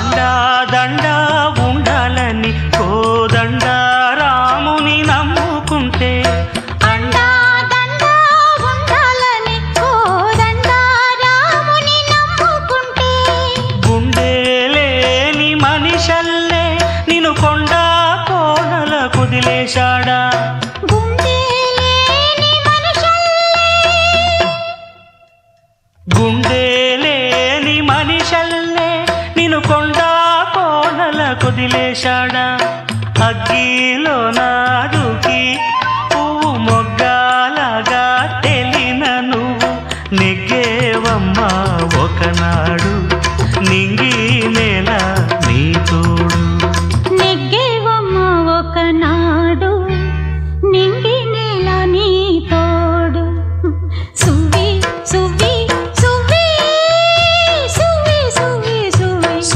అండా దండా ఉండాలని కోదండ రాముని నమ్ముకుంటే అండా దండా ఉండాలని కోదండ రాముని నమ్ముకుంటే గుండె లేని మనిషల్లే నిన్ను కొండా కోనల కుదిలేశాడా గుండె లేని గుండె లేని మనిషల్లే నిన్ను కొండా కోనల కుదిలేశాడా అగ్గి